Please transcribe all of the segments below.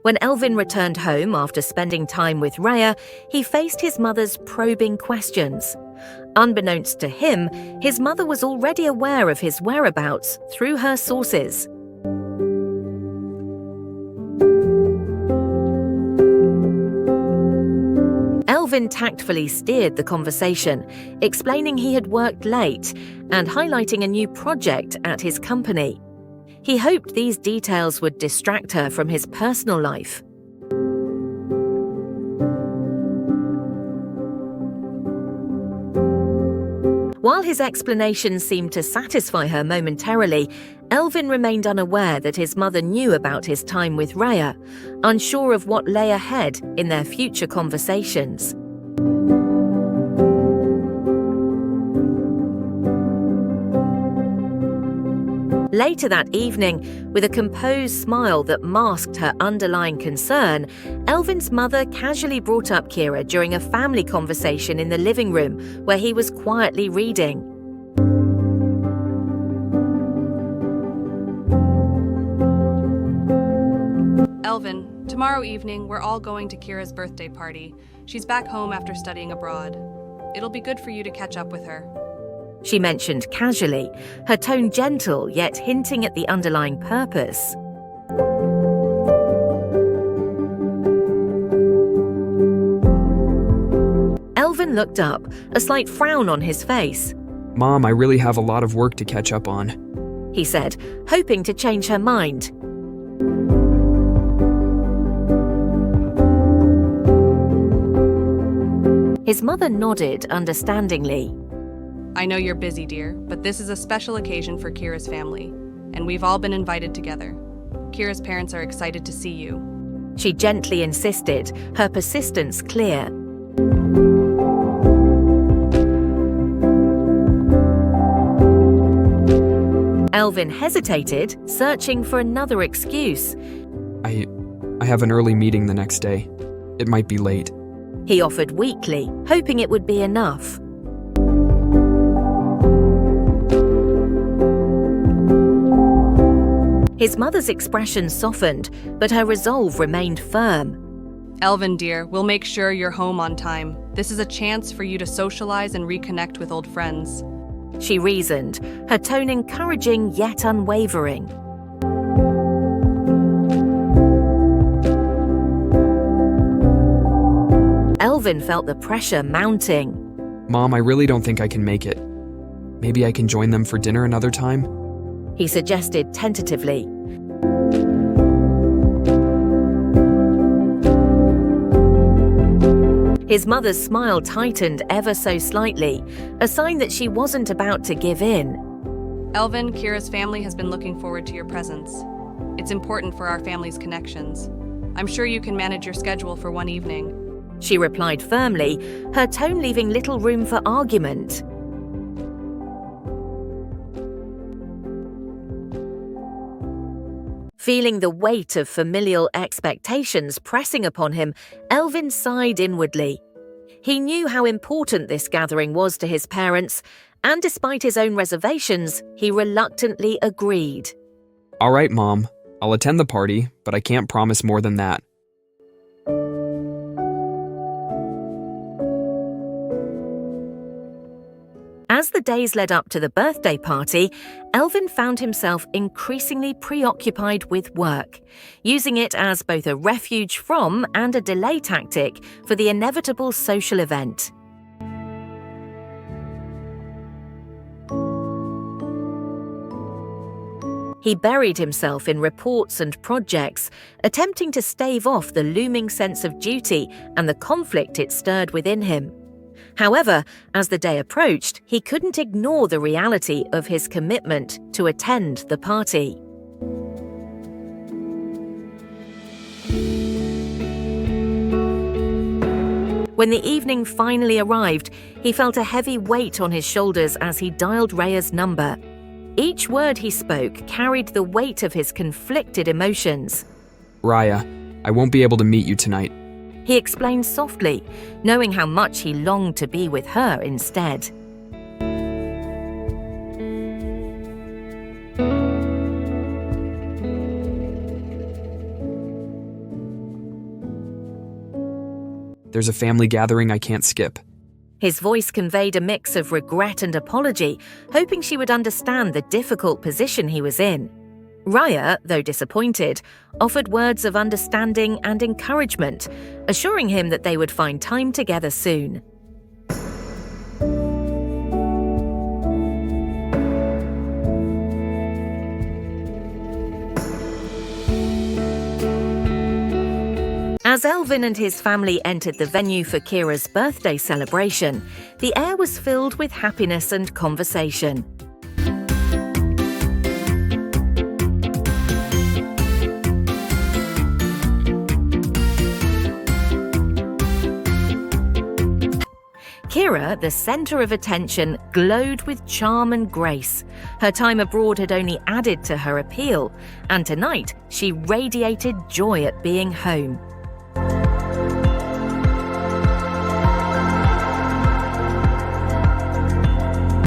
When Elvin returned home after spending time with Raya, he faced his mother's probing questions. Unbeknownst to him, his mother was already aware of his whereabouts through her sources. Elvin tactfully steered the conversation, explaining he had worked late and highlighting a new project at his company. He hoped these details would distract her from his personal life. While his explanation seemed to satisfy her momentarily, Elvin remained unaware that his mother knew about his time with Raya, unsure of what lay ahead in their future conversations. Later that evening, with a composed smile that masked her underlying concern, Elvin's mother casually brought up Keira during a family conversation in the living room where he was quietly reading. Elvin, tomorrow evening we're all going to Keira's birthday party. She's back home after studying abroad. It'll be good for you to catch up with her. She mentioned casually, her tone gentle yet hinting at the underlying purpose. Elvin looked up, a slight frown on his face. Mom, I really have a lot of work to catch up on, he said, hoping to change her mind. His mother nodded understandingly. I know you're busy, dear, but this is a special occasion for Keira's family, and we've all been invited together. Keira's parents are excited to see you. She gently insisted, her persistence clear. Elvin hesitated, searching for another excuse. I have an early meeting the next day. It might be late. He offered weakly, hoping it would be enough. His mother's expression softened, but her resolve remained firm. Elvin, dear, we'll make sure you're home on time. This is a chance for you to socialize and reconnect with old friends. She reasoned, her tone encouraging yet unwavering. Elvin felt the pressure mounting. Mom, I really don't think I can make it. Maybe I can join them for dinner another time? He suggested tentatively. His mother's smile tightened ever so slightly, a sign that she wasn't about to give in. Elvin, Keira's family has been looking forward to your presence. It's important for our family's connections. I'm sure you can manage your schedule for one evening. She replied firmly, her tone leaving little room for argument. Feeling the weight of familial expectations pressing upon him, Elvin sighed inwardly. He knew how important this gathering was to his parents, and despite his own reservations, he reluctantly agreed. All right, Mom. I'll attend the party, but I can't promise more than that. As the days led up to the birthday party, Elvin found himself increasingly preoccupied with work, using it as both a refuge from and a delay tactic for the inevitable social event. He buried himself in reports and projects, attempting to stave off the looming sense of duty and the conflict it stirred within him. However, as the day approached, he couldn't ignore the reality of his commitment to attend the party. When the evening finally arrived, he felt a heavy weight on his shoulders as he dialed Raya's number. Each word he spoke carried the weight of his conflicted emotions. Raya, I won't be able to meet you tonight. He explained softly, knowing how much he longed to be with her instead. There's a family gathering I can't skip. His voice conveyed a mix of regret and apology, hoping she would understand the difficult position he was in. Raya, though disappointed, offered words of understanding and encouragement, assuring him that they would find time together soon. As Elvin and his family entered the venue for Keira's birthday celebration, the air was filled with happiness and conversation. Keira, the center of attention, glowed with charm and grace. Her time abroad had only added to her appeal, and tonight she radiated joy at being home.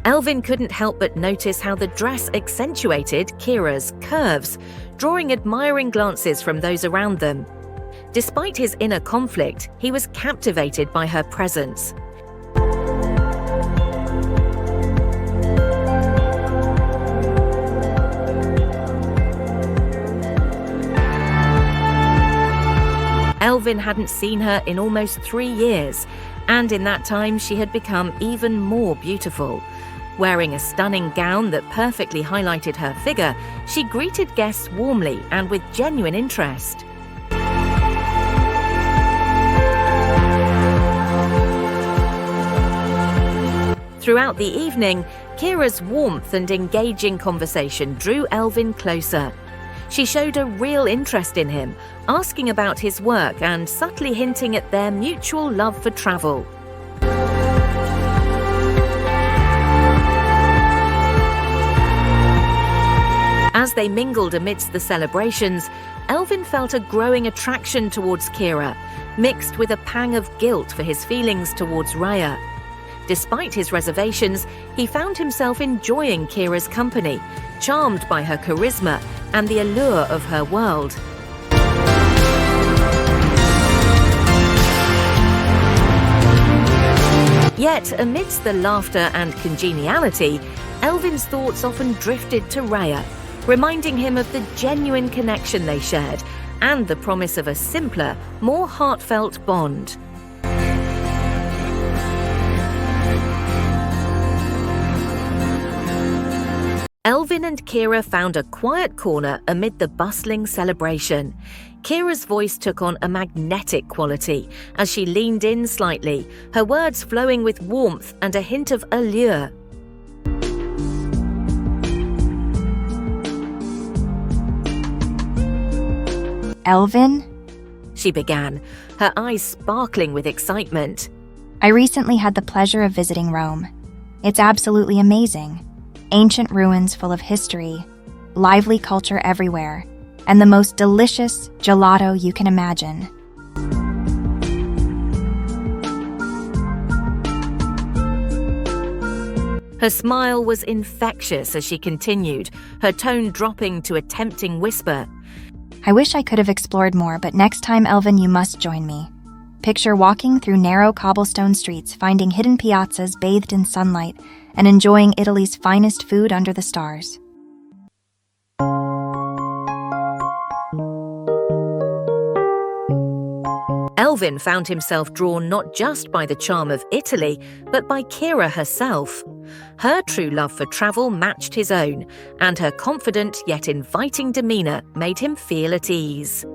Elvin couldn't help but notice how the dress accentuated Keira's curves, drawing admiring glances from those around them. Despite his inner conflict, he was captivated by her presence. Elvin hadn't seen her in almost 3 years, and in that time she had become even more beautiful. Wearing a stunning gown that perfectly highlighted her figure, she greeted guests warmly and with genuine interest. Throughout the evening, Keira's warmth and engaging conversation drew Elvin closer. She showed a real interest in him, asking about his work and subtly hinting at their mutual love for travel. As they mingled amidst the celebrations, Elvin felt a growing attraction towards Keira, mixed with a pang of guilt for his feelings towards Raya. Despite his reservations, he found himself enjoying Keira's company, charmed by her charisma and the allure of her world. Yet, amidst the laughter and congeniality, Elvin's thoughts often drifted to Raya, reminding him of the genuine connection they shared and the promise of a simpler, more heartfelt bond. Elvin and Keira found a quiet corner amid the bustling celebration. Keira's voice took on a magnetic quality as she leaned in slightly, her words flowing with warmth and a hint of allure. Elvin? She began, her eyes sparkling with excitement. I recently had the pleasure of visiting Rome. It's absolutely amazing. Ancient ruins full of history, lively culture everywhere, and the most delicious gelato you can imagine. Her smile was infectious as she continued, her tone dropping to a tempting whisper. I wish I could have explored more, but next time, Elvin, you must join me. Picture walking through narrow cobblestone streets, finding hidden piazzas bathed in sunlight, and enjoying Italy's finest food under the stars. Elvin found himself drawn not just by the charm of Italy, but by Keira herself. Her true love for travel matched his own, and her confident yet inviting demeanor made him feel at ease.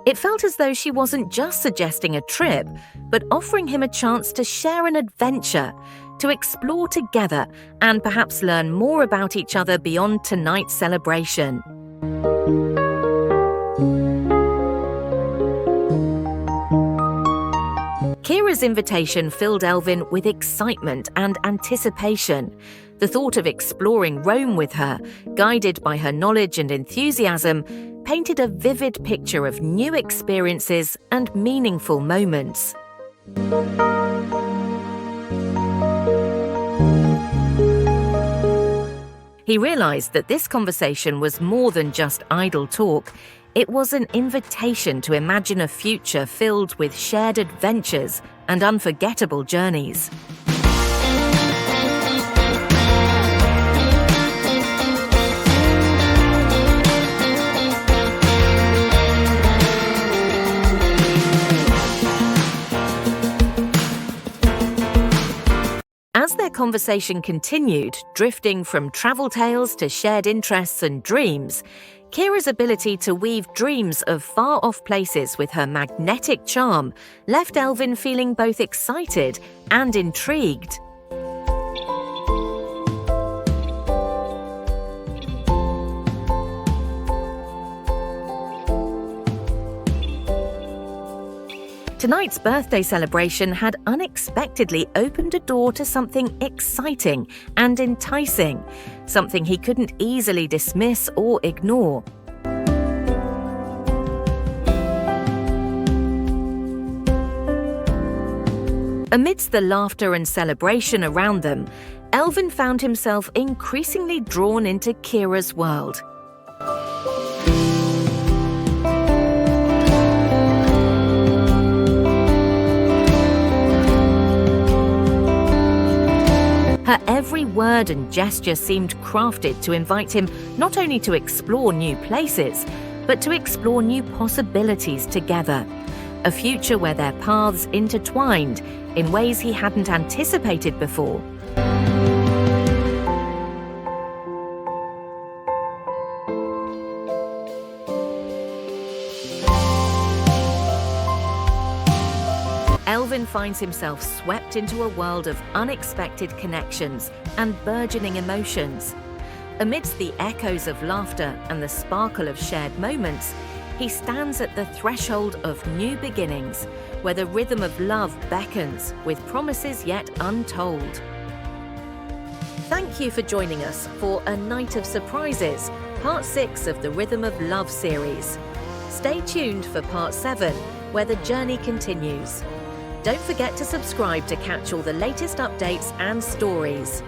It felt as though she wasn't just suggesting a trip, but offering him a chance to share an adventure, to explore together and perhaps learn more about each other beyond tonight's celebration. Keira's invitation filled Elvin with excitement and anticipation. The thought of exploring Rome with her, guided by her knowledge and enthusiasm, painted a vivid picture of new experiences and meaningful moments. He realized that this conversation was more than just idle talk. It was an invitation to imagine a future filled with shared adventures and unforgettable journeys. As their conversation continued, drifting from travel tales to shared interests and dreams, Keira's ability to weave dreams of far-off places with her magnetic charm left Elvin feeling both excited and intrigued. Tonight's birthday celebration had unexpectedly opened a door to something exciting and enticing, something he couldn't easily dismiss or ignore. Amidst the laughter and celebration around them, Elvin found himself increasingly drawn into Keira's world. Her every word and gesture seemed crafted to invite him not only to explore new places, but to explore new possibilities together. A future where their paths intertwined in ways he hadn't anticipated before. Elvin finds himself swept into a world of unexpected connections and burgeoning emotions. Amidst the echoes of laughter and the sparkle of shared moments, he stands at the threshold of new beginnings, where the rhythm of love beckons with promises yet untold. Thank you for joining us for A Night of Surprises, Part 6 of the Rhythm of Love series. Stay tuned for Part 7, where the journey continues. Don't forget to subscribe to catch all the latest updates and stories.